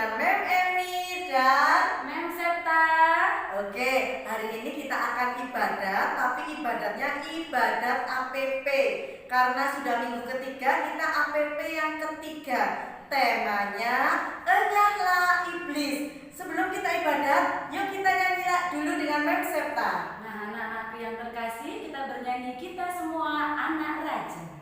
dengan Mem Emi dan Mem Septa. Oke, hari ini kita akan ibadat, tapi ibadatnya ibadat APP. Karena sudah minggu ketiga, kita APP yang ketiga. Temanya enyahlah iblis. Sebelum kita ibadat, yuk kita nyanyi dulu dengan Mem Septa. Nah, anak-anakku yang terkasih, kita bernyanyi kita semua anak raja.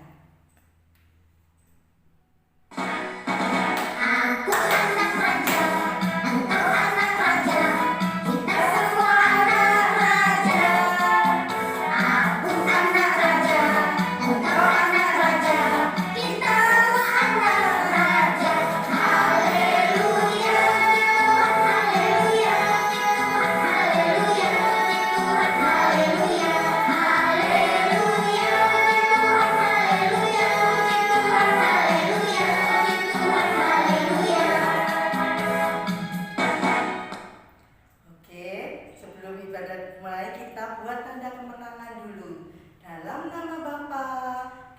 Dalam nama Bapa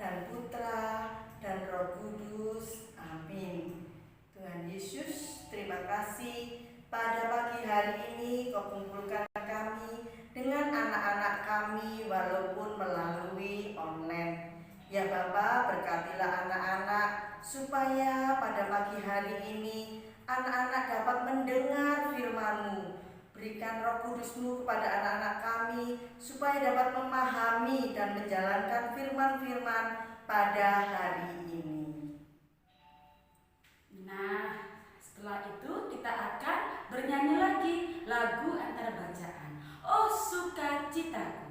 dan Putra dan Roh Kudus. Amin. Tuhan Yesus, terima kasih pada pagi hari ini Kau kumpulkan kami dengan anak-anak kami walaupun melalui online. Ya Bapa, berkatilah anak-anak supaya pada pagi hari ini anak-anak dapat mendengar firman-Mu. Berikan Roh Kudus-Mu kepada anak-anak kami supaya dapat memahami dan menjalankan firman-firman pada hari ini. Nah, setelah itu kita akan bernyanyi lagi lagu antara bacaan. Oh sukacitaku.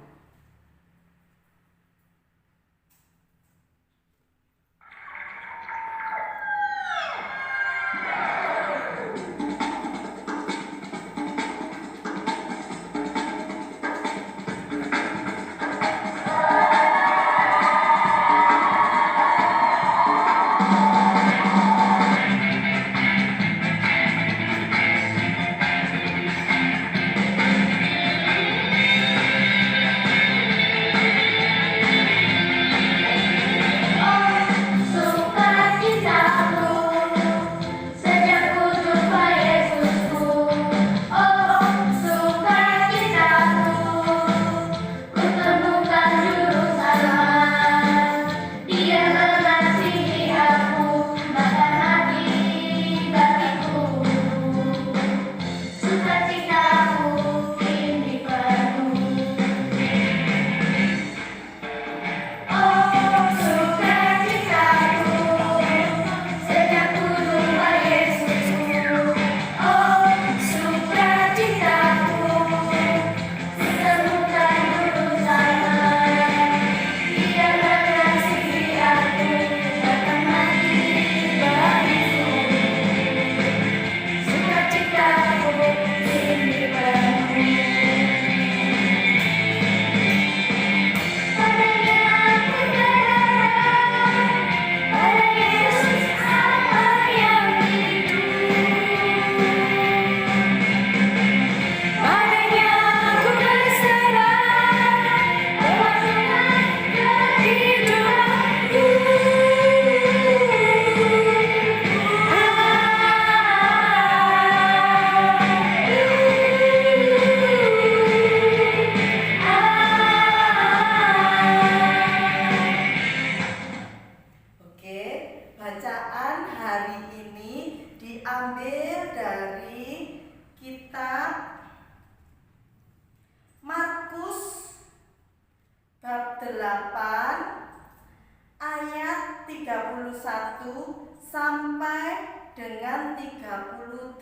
Bacaan hari ini diambil dari kitab Markus bab 8 ayat 31 sampai dengan 38.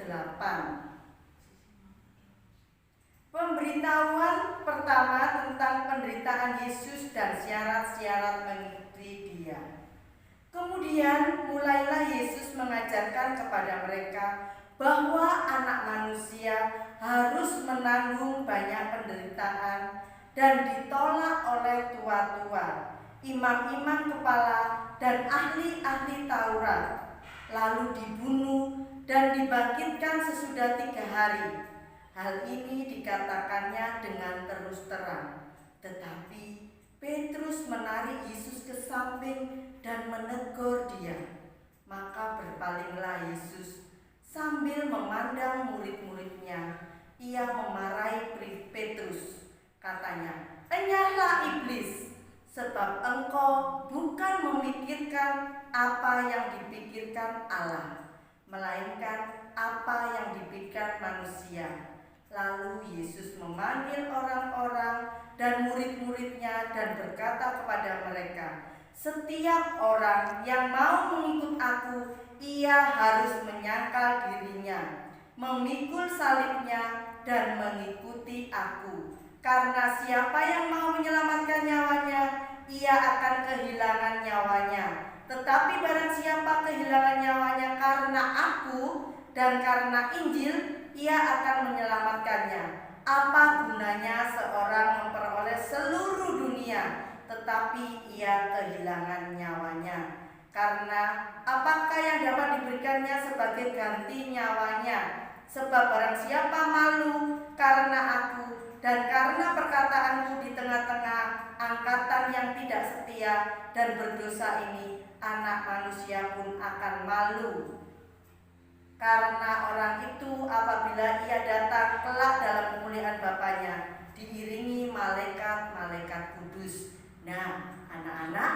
Pemberitahuan pertama tentang penderitaan Yesus dan syarat-syarat mengikuti Dia. Kemudian mulailah Yesus mengajarkan kepada mereka bahwa anak manusia harus menanggung banyak penderitaan dan ditolak oleh tua-tua, imam-imam kepala dan ahli-ahli Taurat, lalu dibunuh dan dibangkitkan sesudah 3 hari. Hal ini dikatakannya dengan terus terang, tetapi Petrus menarik Yesus ke samping dan menegur Dia. Maka berpalinglah Yesus Sambil memandang murid-muridnya, ia memarahi Petrus. Katanya, "Enyahlah iblis, sebab engkau bukan memikirkan apa yang dipikirkan Allah, melainkan apa yang dipikirkan manusia." Lalu Yesus memanggil orang-orang dan murid-muridnya dan berkata kepada mereka, "Setiap orang yang mau mengikut aku, ia harus menyangkal dirinya, memikul salibnya dan mengikuti aku. Karena siapa yang mau menyelamatkan nyawanya, ia akan kehilangan nyawanya. Tetapi barang siapa kehilangan nyawanya karena aku dan karena Injil, ia akan menyelamatkannya. Apa gunanya seorang memperoleh seluruh dunia, tetapi ia kehilangan nyawanya? Karena apakah yang dapat diberikannya sebagai ganti nyawanya? Sebab barang siapa malu karena aku dan karena perkataanku di tengah-tengah angkatan yang tidak setia dan berdosa ini, Anak Manusia pun akan malu. Karena orang itu apabila ia datang kelak dalam kemuliaan Bapanya, diiringi malaikat-malaikat kudus." Nah, anak-anak,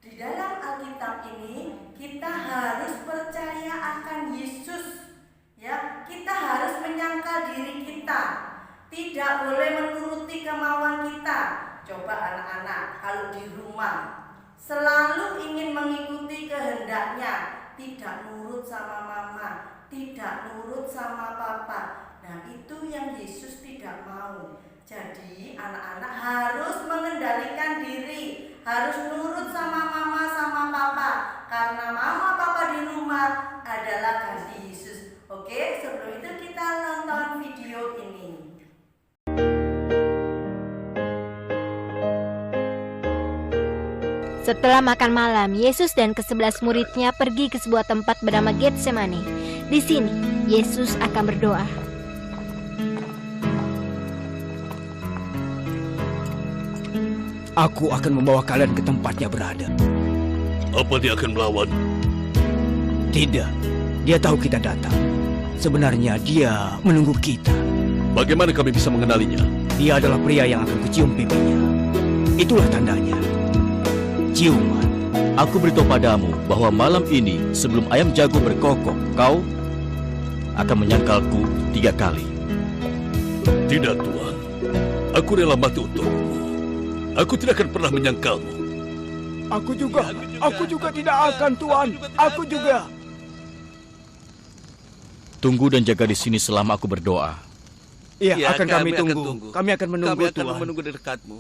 di dalam Alkitab ini kita harus percaya akan Yesus. Ya, kita harus menyangkal diri kita. Tidak boleh menuruti kemauan kita. Coba anak-anak kalau di rumah selalu ingin mengikuti kehendaknya, tidak nurut sama mama, tidak nurut sama papa. Nah, itu yang Yesus tidak mau. Jadi anak-anak harus mengendalikan diri, harus nurut sama mama sama papa, karena mama papa di rumah adalah ganti Yesus. Oke, sebelum itu kita nonton video ini. Setelah makan malam, Yesus dan ke-11 muridnya pergi ke sebuah tempat bernama Getsemani. Di sini, Yesus akan berdoa. Aku akan membawa kalian ke tempatnya berada. Apa dia akan melawan? Tidak, dia tahu kita datang. Sebenarnya dia menunggu kita. Bagaimana kami bisa mengenalinya? Dia adalah pria yang akan kucium pipinya. Itulah tandanya. Ciuman. Aku beritahu padamu bahwa malam ini sebelum ayam jago berkokok, kau akan menyangkalku 3 kali. Tidak, Tuhan. Aku rela mati untukmu. Aku tidak akan pernah menyangkalmu. Aku juga tidak akan, Tuhan. Aku juga. Tunggu dan jaga di sini selama aku berdoa. Iya, akan kami tunggu. Kami akan menunggu, Tuhan. Kami akan menunggu di dekatmu.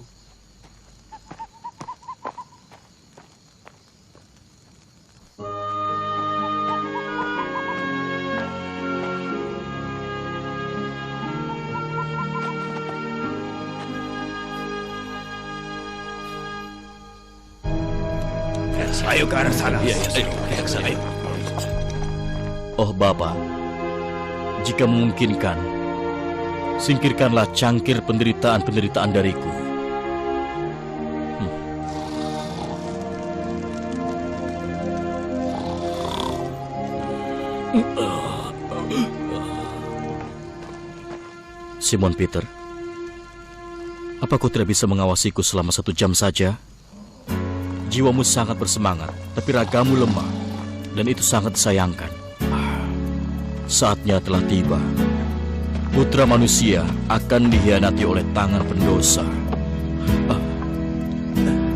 Ayo ke arah sana. Iya, ayo, ke sana. Ayo. Oh Bapa, jika memungkinkan, singkirkanlah cangkir penderitaan-penderitaan dariku. Simon Peter, apa kau tidak bisa mengawasiku selama 1 jam saja? Jiwamu sangat bersemangat, tapi ragamu lemah, dan itu sangat disayangkan. Saatnya telah tiba. Putra manusia akan dikhianati oleh tangan pendosa.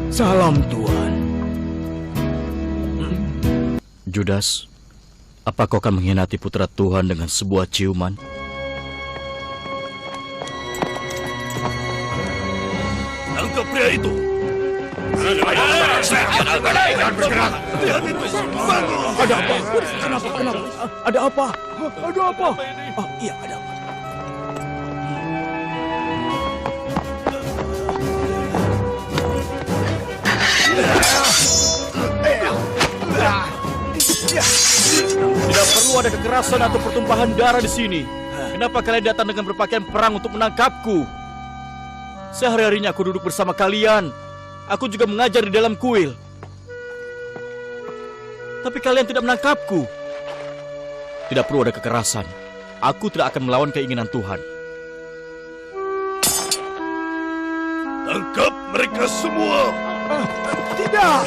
Salam, Tuhan. Judas, apa kau akan mengkhianati putra Tuhan dengan sebuah ciuman? Tangkap pria itu. Jangan bergerak. Ada apa? Kenapa? Ada apa? Iya, ada apa? Tidak perlu ada kekerasan atau pertumpahan darah di sini. Kenapa kalian datang dengan berpakaian perang untuk menangkapku? Sehari-harinya aku duduk bersama kalian. Aku juga mengajar di dalam kuil. Tapi kalian tidak menangkapku. Tidak perlu ada kekerasan. Aku tidak akan melawan keinginan Tuhan. Tangkap mereka semua. Tidak!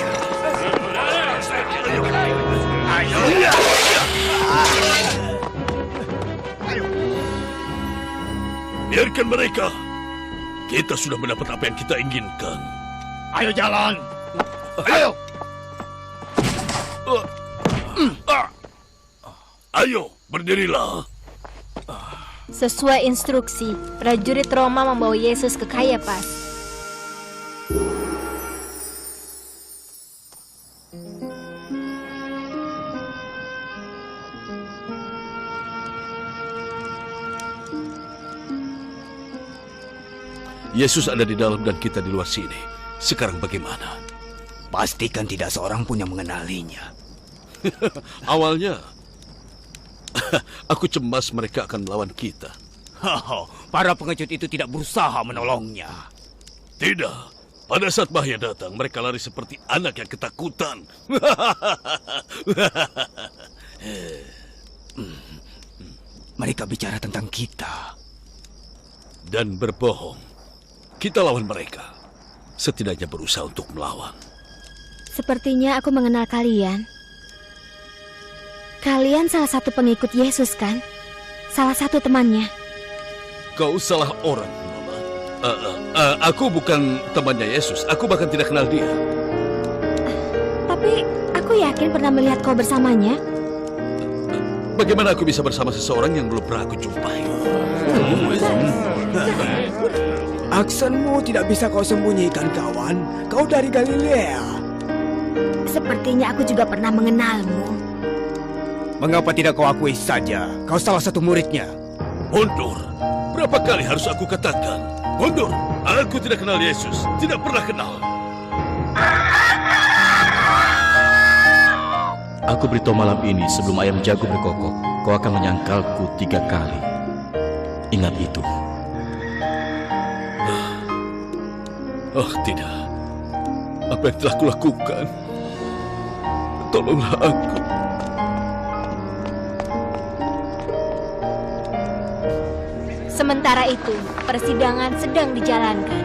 Biarkan mereka. Kita sudah mendapat apa yang kita inginkan. Ayo jalan! Ayo! Ayo, berdirilah. Sesuai instruksi, prajurit Roma membawa Yesus ke Kayapas. Yesus ada di dalam dan kita di luar sini. Sekarang bagaimana? Pastikan tidak seorang pun yang mengenalinya. Awalnya, aku cemas mereka akan melawan kita. Para pengecut itu tidak berusaha menolongnya. Tidak. Pada saat bahaya datang, mereka lari seperti anak yang ketakutan. Mereka bicara tentang kita. Dan berbohong. Kita lawan mereka. Setidaknya berusaha untuk melawan. Sepertinya aku mengenal kalian. Kalian salah satu pengikut Yesus, kan? Salah satu temannya. Kau salah orang, Mama. Aku bukan temannya Yesus. Aku bahkan tidak kenal dia. Tapi aku yakin pernah melihat kau bersamanya. Bagaimana aku bisa bersama seseorang yang belum pernah aku jumpai? Aksenmu tidak bisa kau sembunyikan, kawan. Kau dari Galilea. Sepertinya aku juga pernah mengenalmu. Mengapa tidak kau akui saja? Kau salah satu muridnya. Mundur. Berapa kali harus aku katakan? Mundur. Aku tidak kenal Yesus. Tidak pernah kenal. Aku beritahu malam ini sebelum ayam jago berkokok, kau akan menyangkalku 3 kali. Ingat itu. Oh, tidak. Apa yang telah kulakukan? Tolonglah aku. Sementara itu, persidangan sedang dijalankan.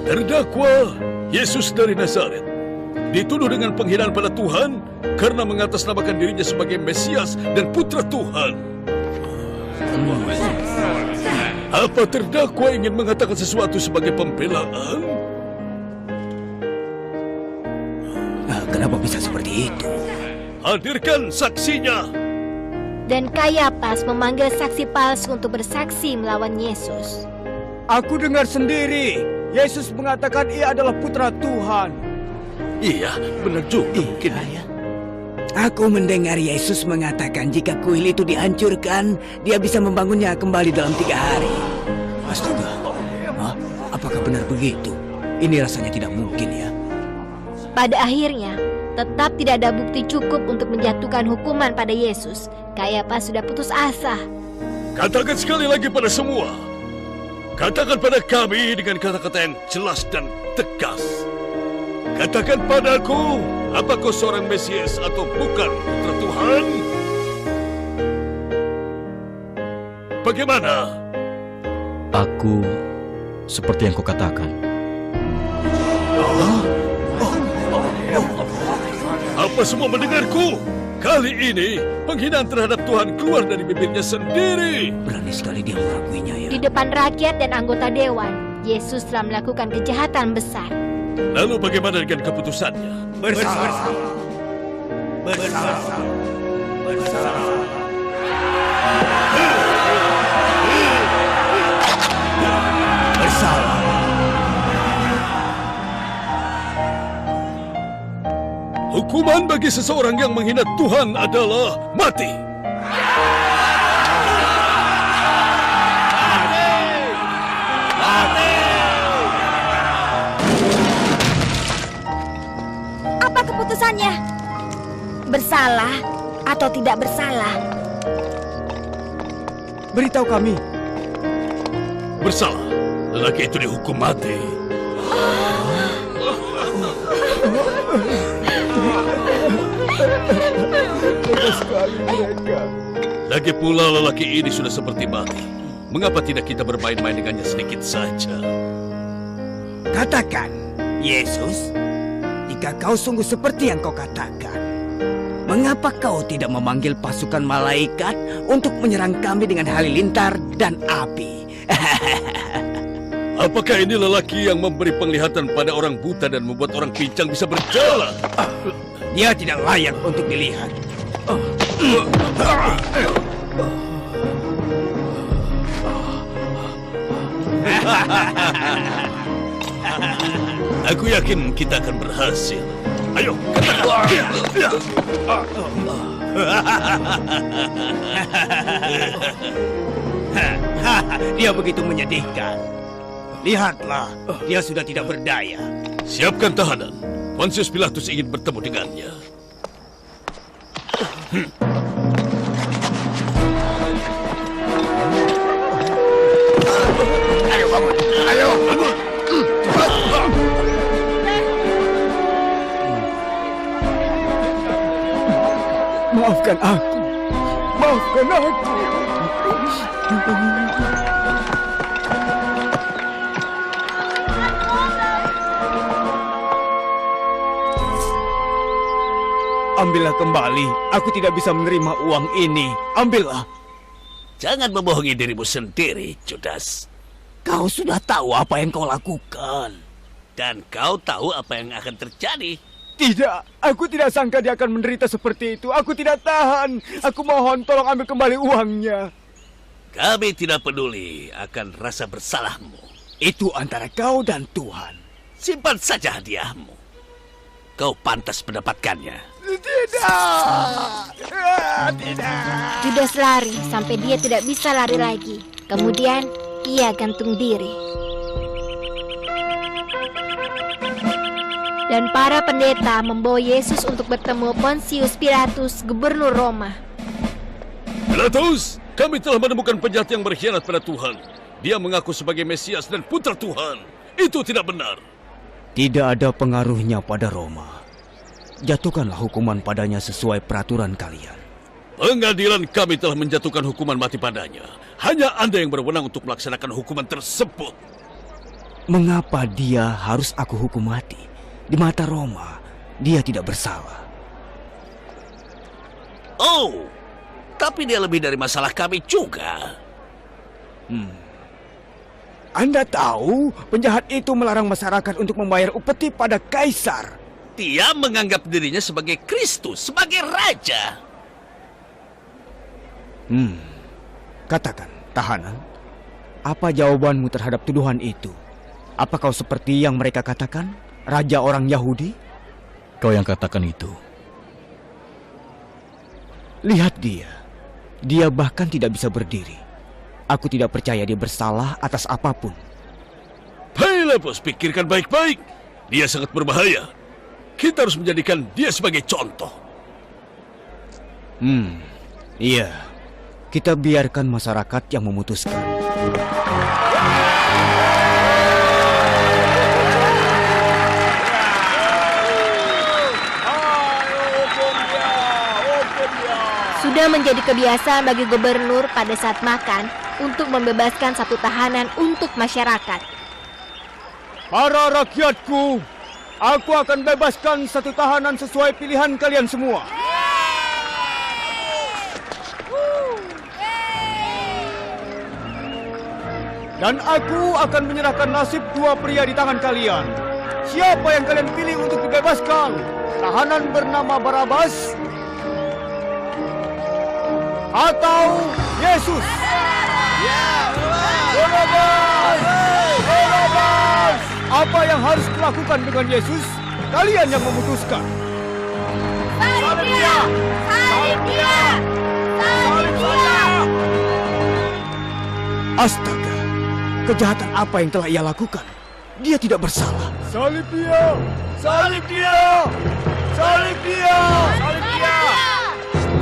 Terdakwa Yesus dari Nazaret dituduh dengan penghinaan pada Tuhan karena mengatasnamakan dirinya sebagai Mesias dan Putra Tuhan. Apa terdakwa ingin mengatakan sesuatu sebagai pembelaan? Kenapa bisa seperti itu? Hadirkan saksinya. Dan Kayapas memanggil saksi palsu untuk bersaksi melawan Yesus. Aku dengar sendiri. Yesus mengatakan ia adalah putra Tuhan. Iya, benar juga mungkin. Aku mendengar Yesus mengatakan jika kuil itu dihancurkan, dia bisa membangunnya kembali dalam 3 hari. Astaga. Apakah benar begitu? Ini rasanya tidak mungkin ya. Pada akhirnya, tetap tidak ada bukti cukup untuk menjatuhkan hukuman pada Yesus. Kayapas sudah putus asa. Katakan sekali lagi pada semua. Katakan pada kami dengan kata-kata yang jelas dan tegas. Katakan padaku, apa kau seorang Mesias atau bukan putra Tuhan? Bagaimana? Aku seperti yang kau katakan. Apa semua mendengarku? Kali ini penghinaan terhadap Tuhan keluar dari bibirnya sendiri. Berani sekali dia mengakuinya ya. Di depan rakyat dan anggota dewan, Yesus telah melakukan kejahatan besar. Lalu bagaimana dengan keputusannya? Bersalah. Bersalah. Bersalah. Bersalah. Hukuman bagi seseorang yang menghina Tuhan adalah mati. Apa keputusannya? Bersalah atau tidak bersalah? Beritahu kami. Bersalah. Lelaki itu dihukum mati. sekali mereka. Lagi pula lelaki ini sudah seperti mati. Mengapa tidak kita bermain-main dengannya sedikit saja? Katakan, Yesus, jika kau sungguh seperti yang kau katakan, mengapa kau tidak memanggil pasukan malaikat untuk menyerang kami dengan halilintar dan api? Apakah ini lelaki yang memberi penglihatan pada orang buta dan membuat orang pincang bisa berjalan? Dia tidak layak untuk dilihat. Aku yakin kita akan berhasil. Ayo, katakan. Dia begitu menyedihkan. Lihatlah, dia sudah tidak berdaya. Siapkan tahanan. Pontius Pilatus ingin bertemu dengannya. Ayo bangun, ayo bangun. Maafkan aku. Maafkan aku. Ambillah kembali. Aku tidak bisa menerima uang ini. Ambillah. Jangan membohongi dirimu sendiri, Judas. Kau sudah tahu apa yang kau lakukan. Dan kau tahu apa yang akan terjadi. Tidak, aku tidak sangka dia akan menderita seperti itu. Aku tidak tahan. Aku mohon tolong ambil kembali uangnya. Kami tidak peduli akan rasa bersalahmu. Itu antara kau dan Tuhan. Simpan saja hadiahmu. Kau pantas mendapatkannya. Tidak. Tidak. Judas lari sampai dia tidak bisa lari lagi. Kemudian ia gantung diri. Dan para pendeta membawa Yesus untuk bertemu Pontius Pilatus, gubernur Roma. Pilatus, kami telah menemukan penjahat yang berkhianat pada Tuhan. Dia mengaku sebagai Mesias dan putra Tuhan. Itu tidak benar. Tidak ada pengaruhnya pada Roma. Jatuhkanlah hukuman padanya sesuai peraturan kalian. Pengadilan kami telah menjatuhkan hukuman mati padanya. Hanya Anda yang berwenang untuk melaksanakan hukuman tersebut. Mengapa dia harus aku hukum mati? Di mata Roma, dia tidak bersalah. Oh, tapi dia lebih dari masalah kami juga. Anda tahu penjahat itu melarang masyarakat untuk membayar upeti pada kaisar. Dia menganggap dirinya sebagai Kristus, sebagai raja. Katakan, tahanan, apa jawabanmu terhadap tuduhan itu? Apa kau seperti yang mereka katakan, raja orang Yahudi? Kau yang katakan itu. Lihat dia. Dia bahkan tidak bisa berdiri. Aku tidak percaya dia bersalah atas apapun. Pilatus, pikirkan baik-baik. Dia sangat berbahaya. Kita harus menjadikan dia sebagai contoh. Iya. Kita biarkan masyarakat yang memutuskan. Sudah menjadi kebiasaan bagi gubernur pada saat makan untuk membebaskan satu tahanan untuk masyarakat. Para rakyatku, aku akan bebaskan satu tahanan sesuai pilihan kalian semua. Dan aku akan menyerahkan nasib dua pria di tangan kalian. Siapa yang kalian pilih untuk dibebaskan? Tahanan bernama Barabas atau Yesus? Barabas! Barabas! Apa yang harus kulakukan dengan Yesus? Kalian yang memutuskan. Salib dia! Salib dia! Salib dia! Astaga, kejahatan apa yang telah ia lakukan? Dia tidak bersalah. Salib dia! Salib dia! Salib dia! Salib dia!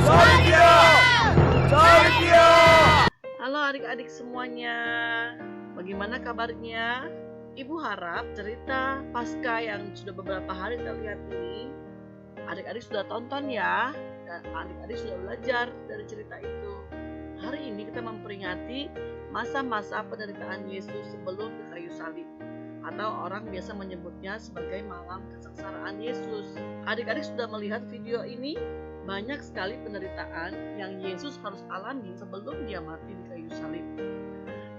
Salib dia! Salib dia! Halo adik-adik semuanya, bagaimana kabarnya? Ibu harap cerita Paskah yang sudah beberapa hari kita lihat ini, adik-adik sudah tonton ya. dan adik-adik sudah belajar dari cerita itu. Hari ini kita memperingati masa-masa penderitaan Yesus sebelum di kayu salib, atau orang biasa menyebutnya sebagai malam kesengsaraan Yesus. Adik-adik sudah melihat video ini, banyak sekali penderitaan yang Yesus harus alami sebelum dia mati di kayu salib.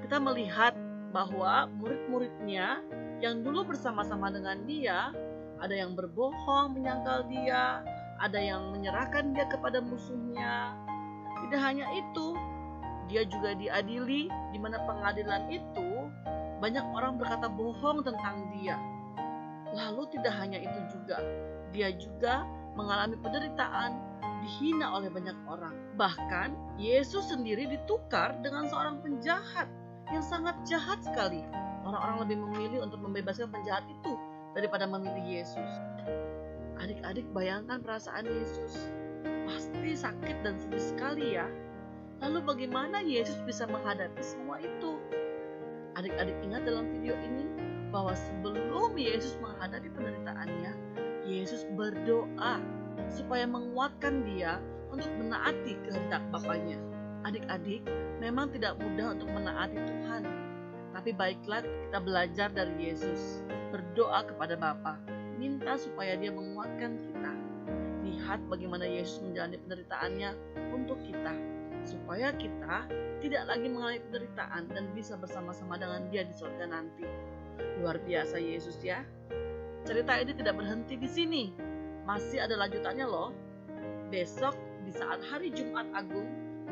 Kita melihat bahwa murid-muridnya yang dulu bersama-sama dengan dia, ada yang berbohong menyangkal dia, ada yang menyerahkan dia kepada musuhnya. Tidak hanya itu, dia juga diadili, di mana pengadilan itu banyak orang berkata bohong tentang dia. Lalu tidak hanya itu juga, dia juga mengalami penderitaan, dihina oleh banyak orang. Bahkan Yesus sendiri ditukar dengan seorang penjahat yang sangat jahat sekali. Orang-orang lebih memilih untuk membebaskan penjahat itu daripada memilih Yesus. Adik-adik bayangkan perasaan Yesus. Pasti sakit dan sedih sekali ya. Lalu bagaimana Yesus bisa menghadapi semua itu? Adik-adik ingat dalam video ini bahwa sebelum Yesus menghadapi penderitaannya, Yesus berdoa supaya menguatkan dia untuk menaati kehendak Bapaknya. Adik-adik, memang tidak mudah untuk menaati Tuhan. Tapi baiklah kita belajar dari Yesus. Berdoa kepada Bapa, minta supaya dia menguatkan kita. Lihat bagaimana Yesus menjalani penderitaannya untuk kita, supaya kita tidak lagi mengalami penderitaan dan bisa bersama-sama dengan dia di surga nanti. Luar biasa Yesus ya. Cerita ini tidak berhenti di sini. Masih ada lanjutannya loh. Besok di saat hari Jumat Agung,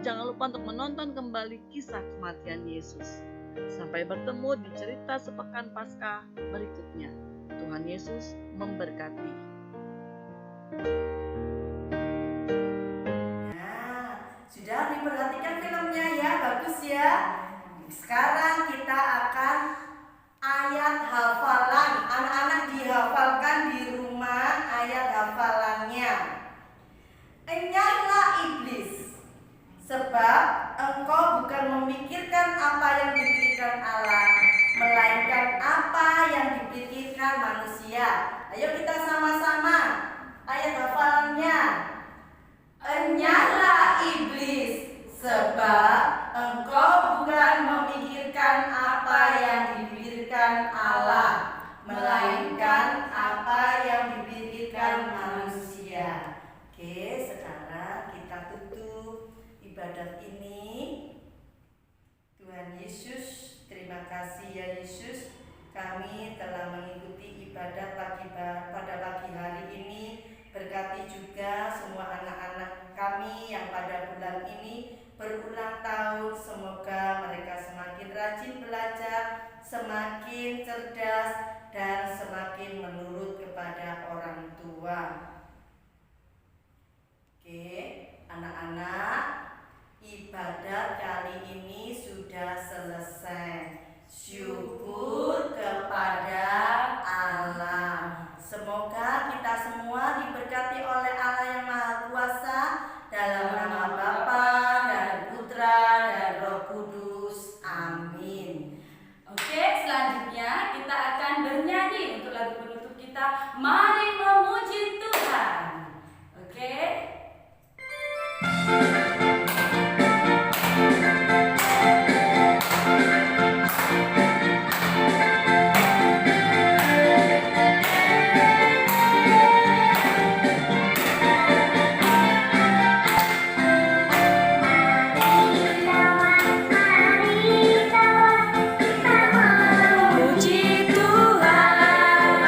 jangan lupa untuk menonton kembali kisah kematian Yesus. Sampai bertemu di cerita sepekan Paskah berikutnya. Tuhan Yesus memberkati. Nah, sudah diperhatikan filmnya ya, bagus ya. Sekarang kita akan ayat hafalan. Anak-anak dihafalkan di rumah ayat hafalannya. Enyahlah iblis, sebab engkau bukan memikirkan apa yang dipikirkan Allah, melainkan apa yang dipikirkan manusia. Ayo kita sama-sama ayat hafalannya. Enyahlah iblis, sebab engkau bukan memikirkan apa yang dipikirkan Allah, melainkan apa yang dipikirkan manusia. Oke, sekarang kita tutup ibadat ini. Tuhan Yesus, terima kasih ya Yesus, kami telah mengikuti ibadat pada pagi hari ini. Berkati juga semua anak-anak kami yang pada bulan ini berulang tahun. Semoga mereka semakin rajin belajar, semakin cerdas, dan semakin menurut kepada orang tua. Oke, anak-anak, ibadat kali ini sudah selesai. Syukur kepada Allah. Semoga kita semua diberkati oleh Allah yang Maha Kuasa, dalam nama Bapa dan Putra dan Roh Kudus. Amin. Oke, selanjutnya kita akan bernyanyi untuk lagu penutup kita, Mari Memuji Tuhan. Oke. Puji Tuhan,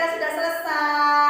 kita sudah selesai.